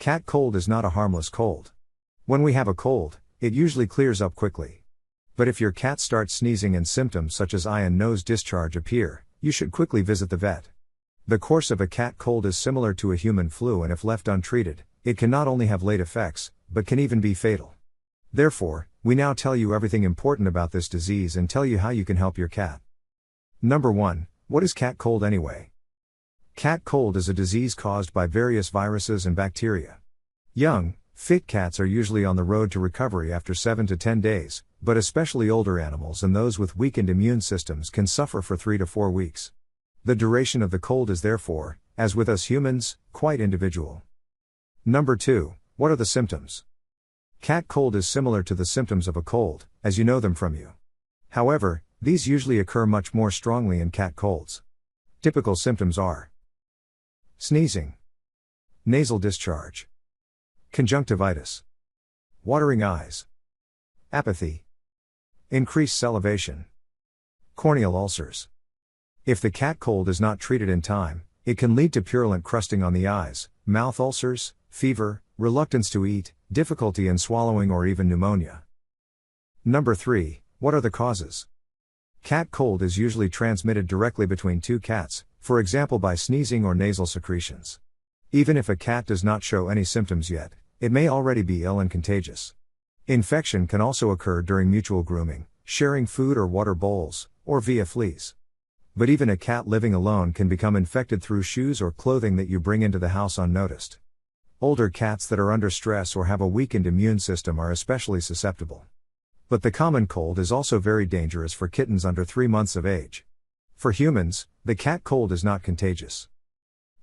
Cat cold is not a harmless cold. When we have a cold, it usually clears up quickly. But if your cat starts sneezing and symptoms such as eye and nose discharge appear, you should quickly visit the vet. The course of a cat cold is similar to a human flu, and if left untreated, it can not only have late effects, but can even be fatal. Therefore, we now tell you everything important about this disease and tell you how you can help your cat. Number 1. What is cat cold anyway? Cat cold is a disease caused by various viruses and bacteria. Young, fit cats are usually on the road to recovery after 7 to 10 days, but especially older animals and those with weakened immune systems can suffer for 3 to 4 weeks. The duration of the cold is therefore, as with us humans, quite individual. Number 2. What are the symptoms? Cat cold is similar to the symptoms of a cold, as you know them from you. However, these usually occur much more strongly in cat colds. Typical symptoms are sneezing, nasal discharge, conjunctivitis, watering eyes, apathy, increased salivation, corneal ulcers. If the cat cold is not treated in time, it can lead to purulent crusting on the eyes, mouth ulcers, fever, reluctance to eat, difficulty in swallowing, or even pneumonia. Number 3. What are the causes? Cat cold is usually transmitted directly between two cats, for example by sneezing or nasal secretions. Even if a cat does not show any symptoms yet, it may already be ill and contagious. Infection can also occur during mutual grooming, sharing food or water bowls, or via fleas. But even a cat living alone can become infected through shoes or clothing that you bring into the house unnoticed. Older cats that are under stress or have a weakened immune system are especially susceptible. But the common cold is also very dangerous for kittens under 3 months of age. For humans, the cat cold is not contagious.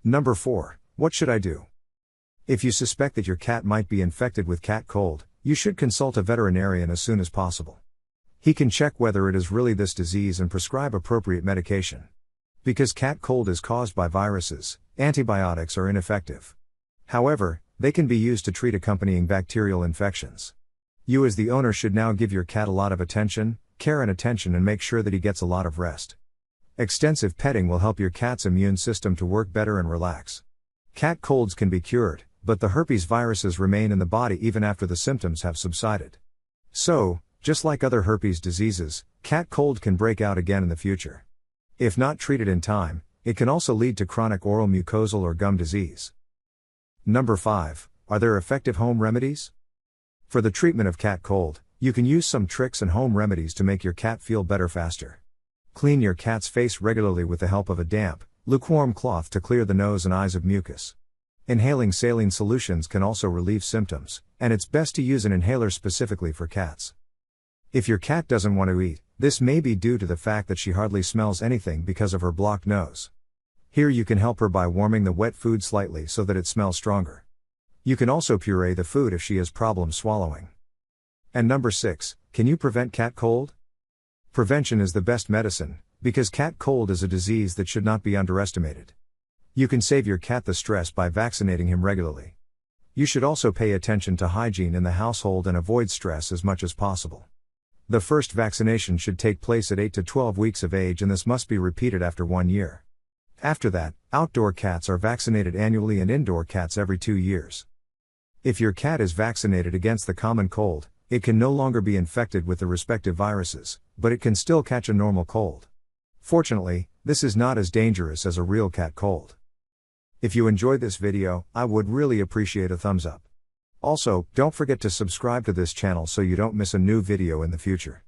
Number 4. What should I do? If you suspect that your cat might be infected with cat cold, you should consult a veterinarian as soon as possible. He can check whether it is really this disease and prescribe appropriate medication. Because cat cold is caused by viruses, antibiotics are ineffective. However, they can be used to treat accompanying bacterial infections. You as the owner should now give your cat a lot of care and make sure that he gets a lot of rest. Extensive petting will help your cat's immune system to work better and relax. Cat colds can be cured, but the herpes viruses remain in the body even after the symptoms have subsided. So, just like other herpes diseases, cat cold can break out again in the future. If not treated in time, it can also lead to chronic oral mucosal or gum disease. Number 5. Are there effective home remedies? For the treatment of cat cold, you can use some tricks and home remedies to make your cat feel better faster. Clean your cat's face regularly with the help of a damp, lukewarm cloth to clear the nose and eyes of mucus. Inhaling saline solutions can also relieve symptoms, and it's best to use an inhaler specifically for cats. If your cat doesn't want to eat, this may be due to the fact that she hardly smells anything because of her blocked nose. Here you can help her by warming the wet food slightly so that it smells stronger. You can also puree the food if she has problems swallowing. And number 6, can you prevent cat cold? Prevention is the best medicine, because cat cold is a disease that should not be underestimated. You can save your cat the stress by vaccinating him regularly. You should also pay attention to hygiene in the household and avoid stress as much as possible. The first vaccination should take place at 8 to 12 weeks of age, and this must be repeated after 1 year. After that, outdoor cats are vaccinated annually and indoor cats every 2 years. If your cat is vaccinated against the common cold, it can no longer be infected with the respective viruses, but it can still catch a normal cold. Fortunately, this is not as dangerous as a real cat cold. If you enjoyed this video, I would really appreciate a thumbs up. Also, don't forget to subscribe to this channel so you don't miss a new video in the future.